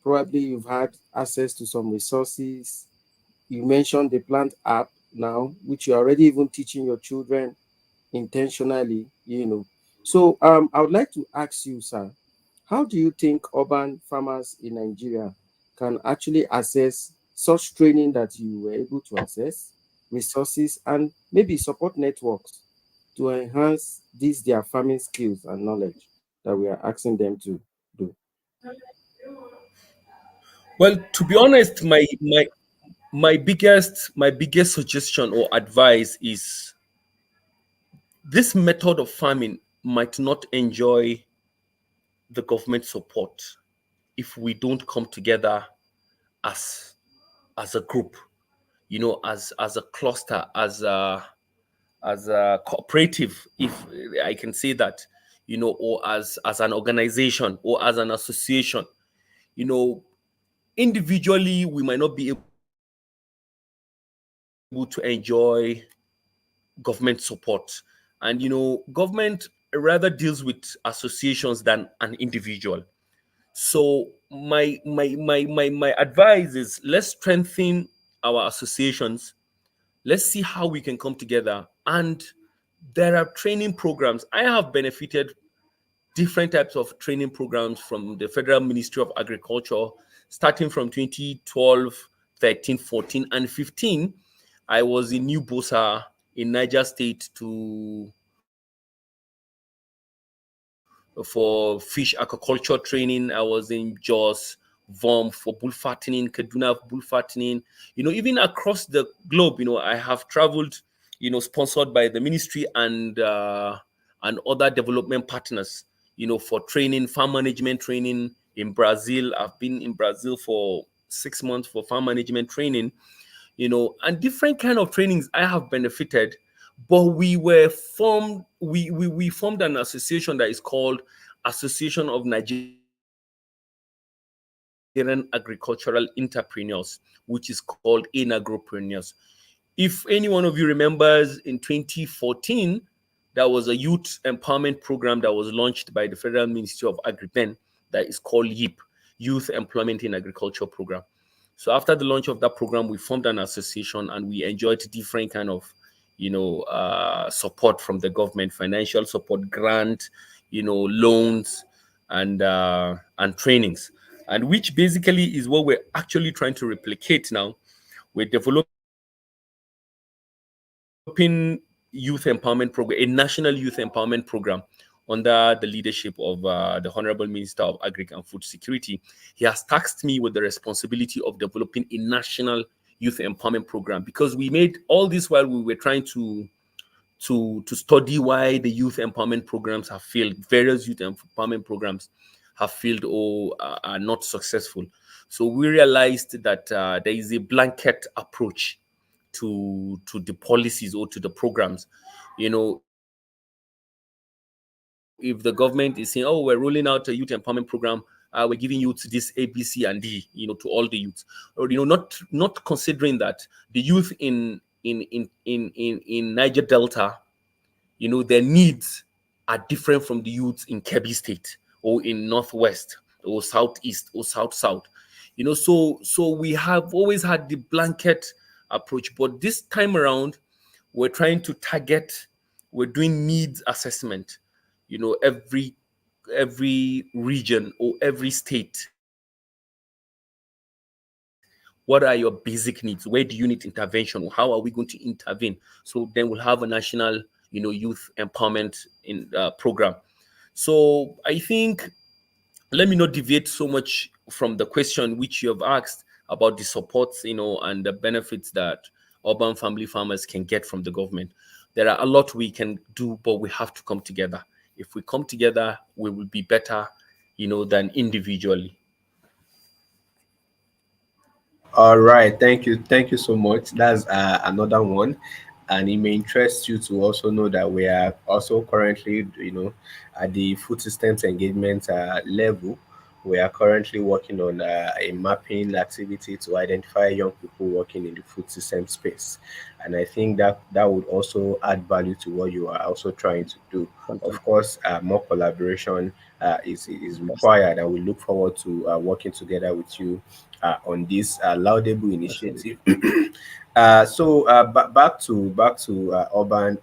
Probably you've had access to some resources. You mentioned the plant app now, which you're already even teaching your children intentionally. So I would like to ask you, sir, how do you think urban farmers in Nigeria can actually access such training that you were able to access, resources, and maybe support networks to enhance these their farming skills and knowledge that we are asking them to do? Well, to be honest, my biggest suggestion or advice is this method of farming might not enjoy the government support if we don't come together as a group, as a cluster, as a cooperative, if I can say that, or as an organization or as an association. You know, individually we might not be able to enjoy government support, and government rather deals with associations than an individual. So my advice is, let's strengthen our associations. Let's see how we can come together. And there are training programs. I have benefited different types of training programs from the Federal Ministry of Agriculture, starting from 2012, 13, 14, and 15. I was in New Bosa in Niger State for fish aquaculture training. I was in Jos, Vom for bull fattening, Kaduna for bull fattening. Even across the globe, I have traveled, sponsored by the ministry and other development partners, for training, farm management training in Brazil. I've been in Brazil for 6 months for farm management training, and different kind of trainings I have benefited. But we formed an association that is called Association of Nigerian Agricultural Entrepreneurs, which is called Inagropreneurs. If any one of you remembers, in 2014, there was a youth empowerment program that was launched by the Federal Ministry of Agri that is called YIP, Youth Employment in Agriculture Program. So after the launch of that program, we formed an association and we enjoyed different kind of, support from the government, financial support, grant, loans, and trainings, and which basically is what we're actually trying to replicate now. We're developing youth empowerment program, a national youth empowerment program under the leadership of the Honorable Minister of Agri and Food Security. He has tasked me with the responsibility of developing a national youth empowerment program, because we made all this while we were trying to study why the youth empowerment programs have failed. Various youth empowerment programs have failed or are not successful. So we realized that there is a blanket approach to the policies or to the programs. If the government is saying, "Oh, we're rolling out a youth empowerment program, we're giving youth this A, B, C, and D," to all the youth, or not considering that the youth in Niger Delta, their needs are different from the youth in Kebbi State or in Northwest or Southeast or South. So we have always had the blanket approach, but this time around we're trying to target, we're doing needs assessment, every region or every state. What are your basic needs? Where do you need intervention? How are we going to intervene? So then we'll have a national, youth empowerment program. So I think, let me not deviate so much from the question which you have asked about the supports, and the benefits that urban family farmers can get from the government. There are a lot we can do, but we have to come together. If we come together, we will be better, than individually. All right, thank you so much. That's another one, and it may interest you to also know that we are also currently, at the food systems engagement level. We are currently working on a mapping activity to identify young people working in the food system space, and I think that that would also add value to what you are also trying to do. Of course, more collaboration is required, and we look forward to working together with you on this laudable initiative. Back to urban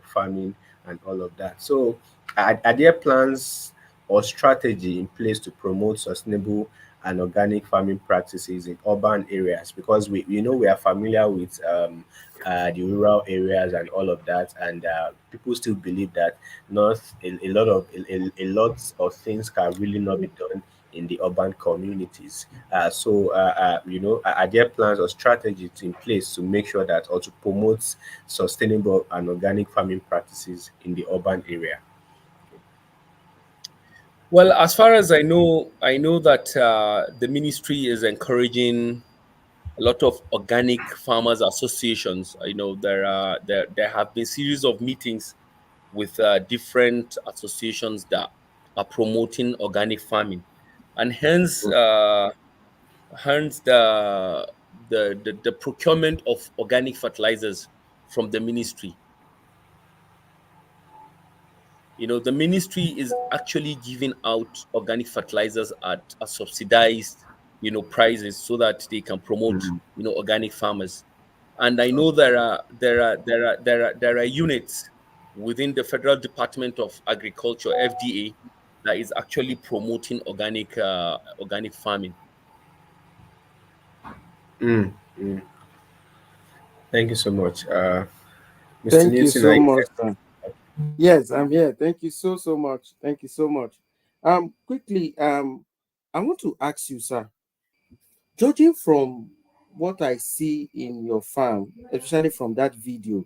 farming and all of that. So are there plans or strategy in place to promote sustainable and organic farming practices in urban areas? Because we are familiar with the rural areas and all of that, and people still believe that not a lot of things can really not be done in the urban communities. Are there plans or strategies in place to make sure that, or to promote sustainable and organic farming practices in the urban area? Well, as far as I know that the ministry is encouraging a lot of organic farmers associations. I know there have been series of meetings with different associations that are promoting organic farming, and hence the procurement of organic fertilizers from the ministry. The ministry is actually giving out organic fertilizers at a subsidized, prices, so that they can promote, Mm. organic farmers. And I know there are units within the Federal Department of Agriculture (FDA) that is actually promoting organic farming. Mm. Mm. Thank you so much, Mr. Thank you Newton. Are so you much, sir. Yes, I'm here. Thank you so much. Thank you so much. Quickly, I want to ask you, sir, judging from what I see in your farm, especially from that video,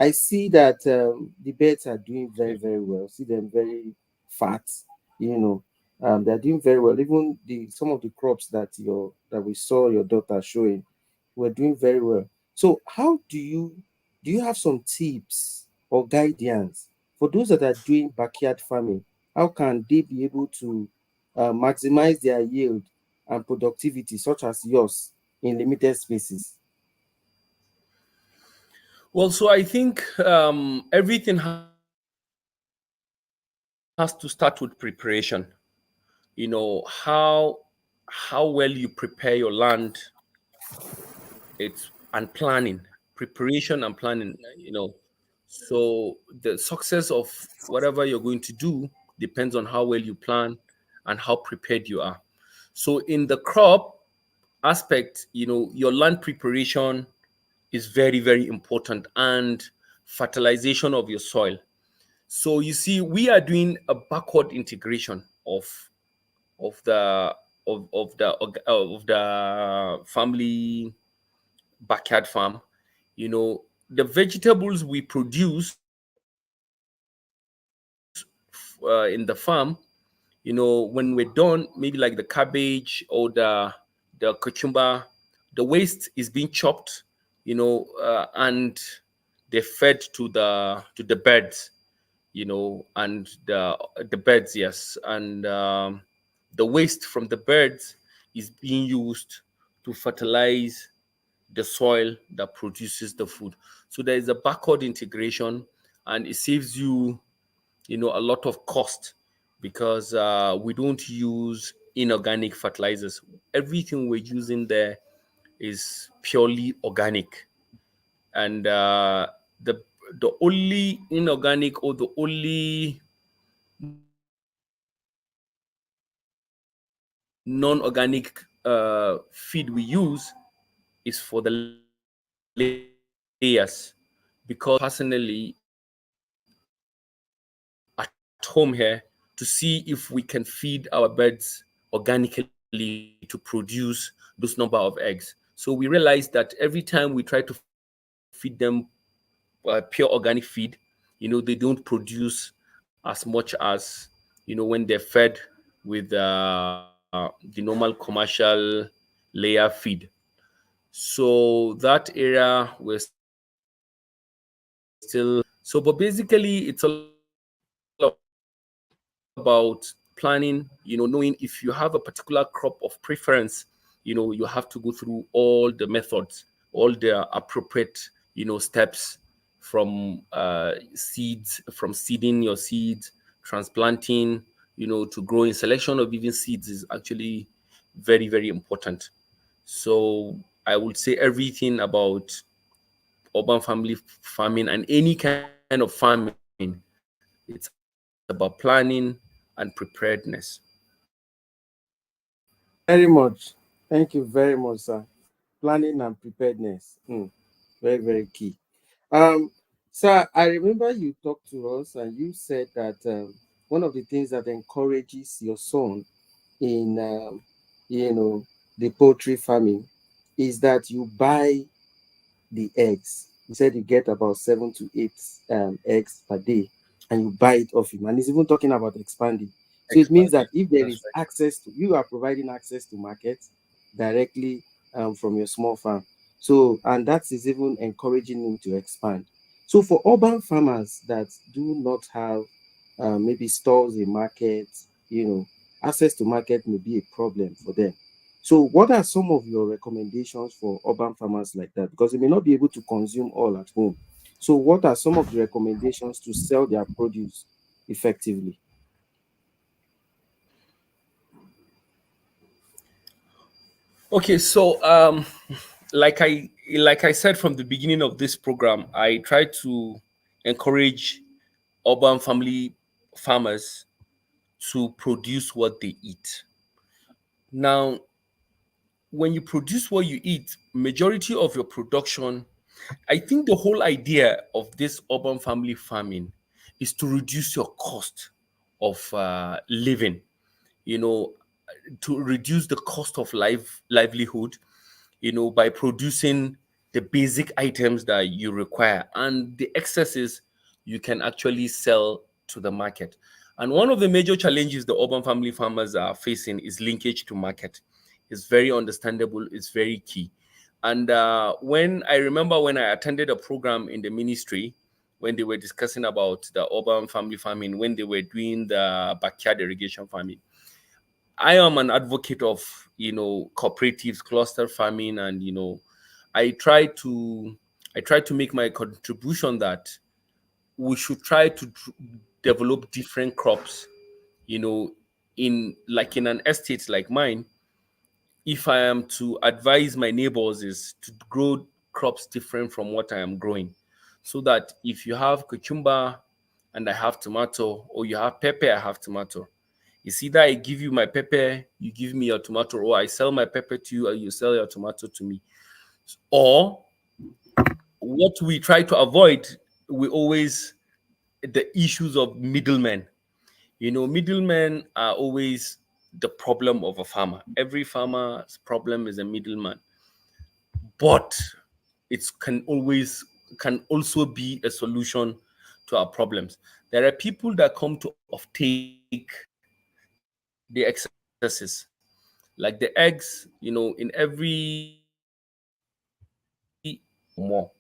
I see that the birds are doing very, very well. See them very fat, you know. They're doing very well. Even the some of the crops that we saw your daughter showing were doing very well. So how do you have some tips or guidance for those that are doing backyard farming? How can they be able to maximize their yield and productivity, such as yours, in limited spaces? Well, so I think everything has to start with preparation. How well you prepare your land, it's and planning, preparation and planning. So the success of whatever you're going to do depends on how well you plan and how prepared you are. So in the crop aspect, your land preparation is very, very important, and fertilization of your soil. So you see, we are doing a backward integration of the of the family backyard farm. The vegetables we produce in the farm, when we're done, maybe like the cabbage or the cucumber, the waste is being chopped, and they're fed to the birds, and the birds, yes, and the waste from the birds is being used to fertilize the soil that produces the food. So there is a backward integration, and it saves you, a lot of cost, because we don't use inorganic fertilizers. Everything we're using there is purely organic. and the only inorganic or the only non-organic feed we use is for the layers, because personally at home here to see if we can feed our birds organically to produce those number of eggs. So we realized that every time we try to feed them pure organic feed, they don't produce as much as when they're fed with the normal commercial layer feed. So that area we're still, so but basically it's all about planning, knowing if you have a particular crop of preference, you have to go through all the methods, all the appropriate steps, from seeds, from seeding your seeds, transplanting, to growing. Selection of even seeds is actually very, very important. So I would say everything about urban family farming and any kind of farming, it's about planning and preparedness. Very much. Thank you very much, sir. Planning and preparedness. Very, very key. Sir, I remember you talked to us and you said that one of the things that encourages your son in, the poultry farming is that you buy the eggs. You said you get about 7 to 8 eggs per day, and you buy it off him. And he's even talking about expanding. So it means that if there is access to, you are providing access to markets directly from your small farm. So, and that is even encouraging him to expand. So for urban farmers that do not have maybe stores in markets, access to market may be a problem for them. So what are some of your recommendations for urban farmers like that? Because they may not be able to consume all at home. So what are some of the recommendations to sell their produce effectively? Okay, so like I said from the beginning of this program, I try to encourage urban family farmers to produce what they eat. Now, when you produce what you eat, majority of your production, I think the whole idea of this urban family farming is to reduce your cost of living, you know, to reduce the cost of livelihood, by producing the basic items that you require, and the excesses you can actually sell to the market. And one of the major challenges the urban family farmers are facing is linkage to market. It's very understandable, it's very key. And when I remember when I attended a program in the ministry, when they were discussing about the urban family farming, when they were doing the backyard irrigation farming, I am an advocate of cooperatives, cluster farming, and I try to make my contribution that we should try to develop different crops. In an estate like mine, if I am to advise my neighbors, is to grow crops different from what I am growing, so that if you have cucumber and I have tomato, or you have pepper, I have tomato, it's either I give you my pepper, you give me your tomato, or I sell my pepper to you, or you sell your tomato to me. Or what we try to avoid, we always, the issues of middlemen. Middlemen are always the problem of a farmer. Every farmer's problem is a middleman, but it can also be a solution to our problems. There are people that come to offtake the excesses, like the eggs, in every more.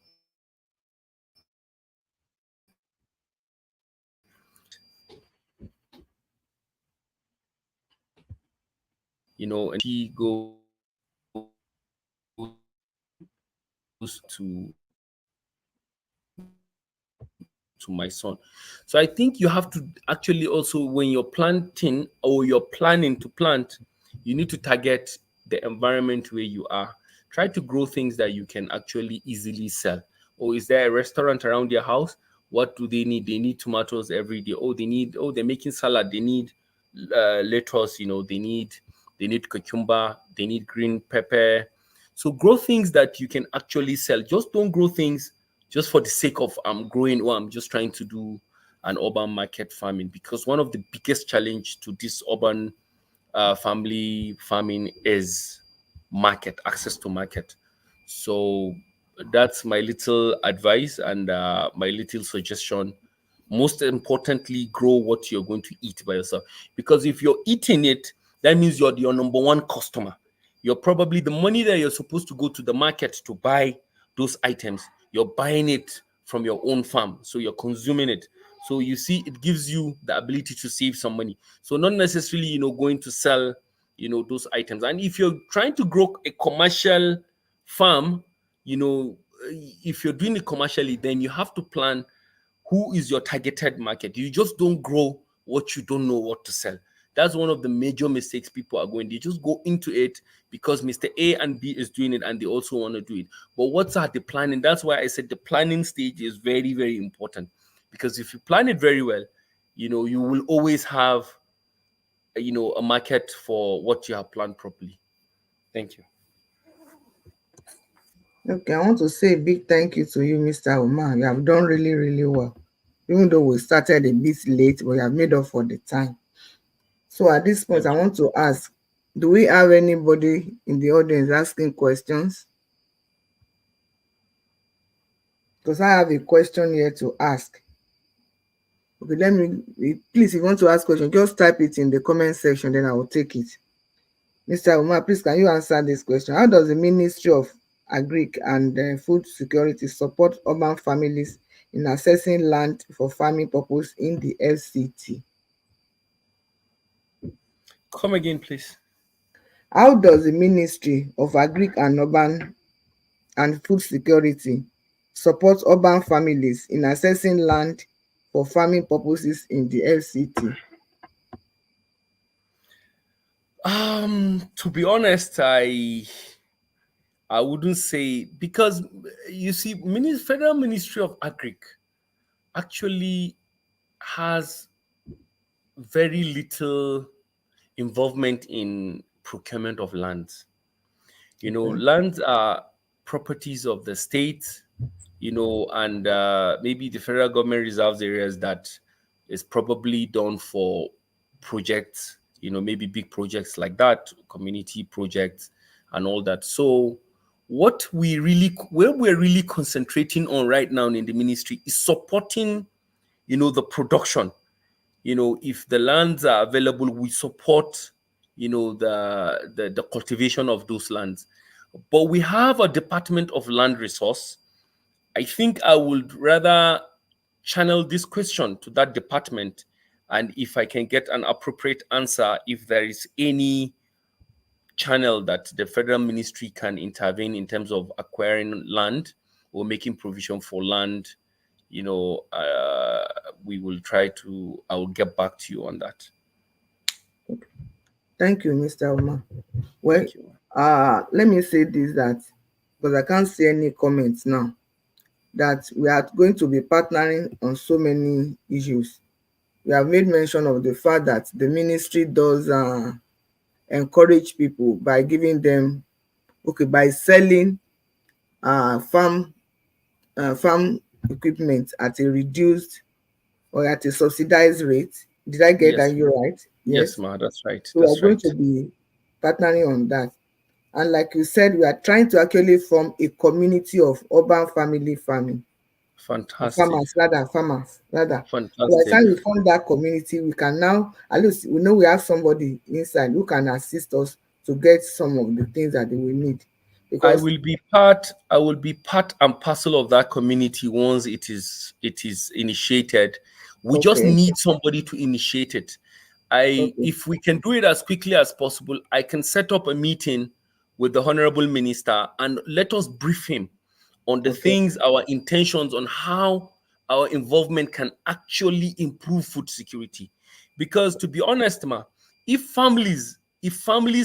And he goes to my son. So I think you have to actually also, when you're planting or you're planning to plant, you need to target the environment where you are. Try to grow things that you can actually easily sell. Or is there a restaurant around their house? What do they need? They need tomatoes every day. They're making salad. They need lettuce, they need cucumber, they need green pepper. So grow things that you can actually sell. Just don't grow things just for the sake of I'm growing, or I'm just trying to do an urban market farming, because one of the biggest challenge to this urban family farming is market access to market. So that's my little advice and my little suggestion. Most importantly, grow what you're going to eat by yourself, because if you're eating it, that means you're your number one customer. You're probably the money that you're supposed to go to the market to buy those items, you're buying it from your own farm, so you're consuming it. So you see, it gives you the ability to save some money. So not necessarily, going to sell, those items. And if you're trying to grow a commercial farm, if you're doing it commercially, then you have to plan who is your targeted market. You just don't grow what you don't know what to sell. That's one of the major mistakes people are going. They just go into it because Mr. A and B is doing it and they also want to do it. But what's at the planning? That's why I said the planning stage is very, very important. Because if you plan it very well, you will always have, a market for what you have planned properly. Thank you. Okay, I want to say a big thank you to you, Mr. Umar. You have done really, really well. Even though we started a bit late, but you have made up for the time. So at this point, I want to ask, do we have anybody in the audience asking questions? Because I have a question here to ask. Okay, please, if you want to ask question, just type it in the comment section, then I will take it. Mr. Umar, please, can you answer this question? How does the Ministry of Agric and Food Security support urban families in accessing land for farming purpose in the FCT? Come again, please. How does the Ministry of Agric and Food Security support urban families in accessing land for farming purposes in the FCT? To be honest, I wouldn't say, because you see, Federal Ministry of Agric actually has very little involvement in procurement of lands. Lands are properties of the state, and maybe the federal government reserves areas that is probably done for projects, maybe big projects like that, community projects and all that. So where we're really concentrating on right now in the ministry is supporting, the production. If the lands are available, we support, the cultivation of those lands. But we have a Department of Land Resource. I think I would rather channel this question to that department, and if I can get an appropriate answer, if there is any channel that the federal ministry can intervene in terms of acquiring land or making provision for land, we will I will get back to you on that. Thank you, Mr. Umar. Well, let me say this, that because I can't see any comments now, that we are going to be partnering on so many issues. We have made mention of the fact that the ministry does encourage people by giving them, by selling farm equipment at a reduced or at a subsidized rate. Did I get that you right? Yes, ma, that's right. So we're going to be partnering on that. And like you said, we are trying to actually form a community of urban family farming. Fantastic. Farmers. Fantastic. So by the time we form that community, we can now, at least we know we have somebody inside who can assist us to get some of the things that they will need. Because I will be part and parcel of that community once it is initiated. We just need somebody to initiate it. If we can do it as quickly as possible, I can set up a meeting with the Honorable Minister and let us brief him on the things, our intentions on how our involvement can actually improve food security. Because to be honest, if families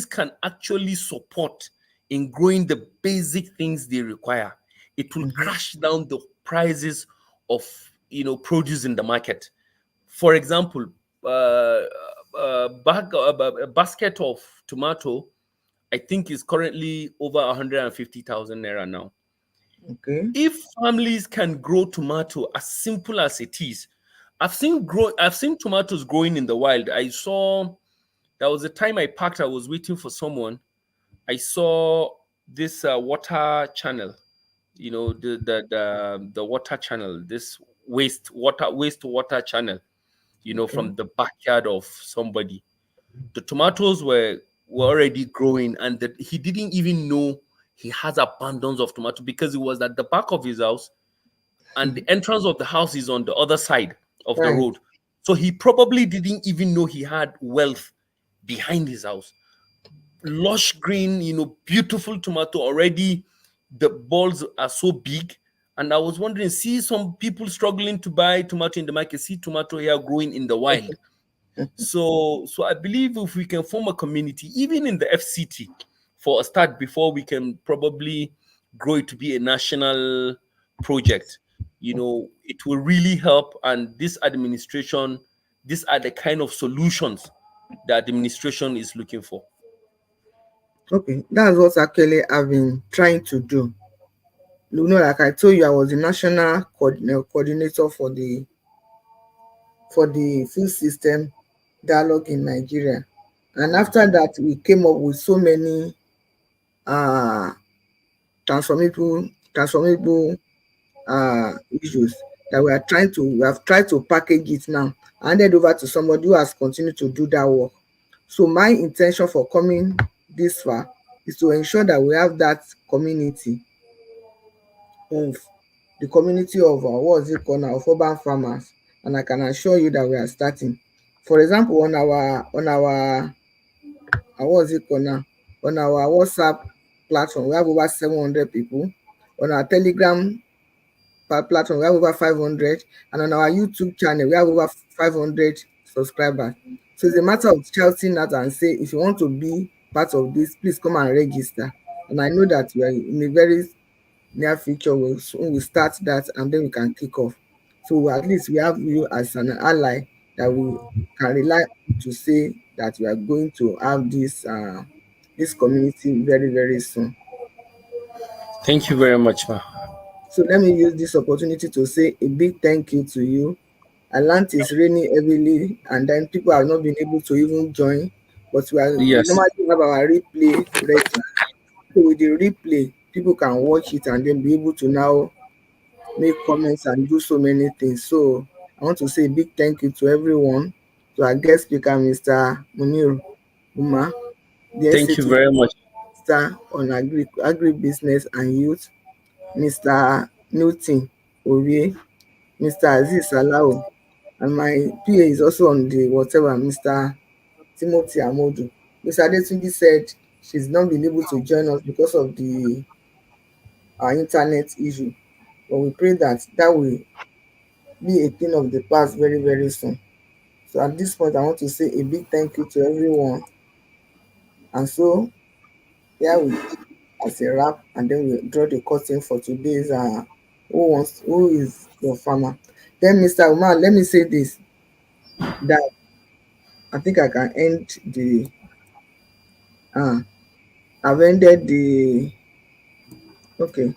can actually support in growing the basic things they require, it will Mhm. crash down the prices of produce in the market. For example, a basket of tomato, I think, is currently over 150,000 naira now. Okay. If families can grow tomato as simple as it is, I've seen tomatoes growing in the wild. I saw There was a time I parked, I was waiting for someone. I saw this water channel, the water channel, this wastewater channel, Okay. from the backyard of somebody. The tomatoes were already growing, and that he didn't even know he has abundance of tomato because it was at the back of his house, and the entrance of the house is on the other side of the Right. road. So he probably didn't even know he had wealth behind his house. Lush green, beautiful tomato already. The balls are so big. And I was wondering, see some people struggling to buy tomato in the market, see tomato here growing in the wild. So I believe if we can form a community, even in the FCT, for a start, before we can probably grow it to be a national project, it will really help. And this administration, these are the kind of solutions the administration is looking for. Okay. That's what actually I've been trying to do. Like I told you, I was the national coordinator for the food system dialogue in Nigeria. And after that, we came up with so many uh, transformable issues that we have tried to package it now, handed over to somebody who has continued to do that work. So my intention for coming this far is to ensure that we have that community of what's it called now, of urban farmers, and I can assure you that we are starting. For example, what's it called now, on our WhatsApp platform, we have over 700 people. On our Telegram platform, we have over 500, and on our YouTube channel, we have over 500 subscribers. So it's a matter of shouting out and say, if you want to be part of this, please come and register. And I know that we are in a very near future, we'll start that, and then we can kick off. So at least we have you as an ally that we can rely on to say that we are going to have this community very, very soon. Thank you very much, ma. So let me use this opportunity to say a big thank you to you. Atlantis is raining heavily, and then people have not been able to even join, but we Yes. normally have our replay ready. So with the replay, people can watch it and then be able to now make comments and do so many things. So I want to say a big thank you to everyone, to our guest speaker, Mr. Munir Uma, the Thank essay you to very much. Minister on Agribusiness and Youth, Mr. Newton Ovie, Mr. Aziz Salau, and my PA is also on the whatever, Mr. Timothy Amodu. Mr. Adetunji said she's not been able to join us because of the internet issue, but we pray that that will be a thing of the past very, very soon. So at this point, I want to say a big thank you to everyone. And so here we as a wrap, and then we draw the curtain for today's who is your farmer. Then Mr. Umar, let me say this, that I think I can end the I've ended the okay.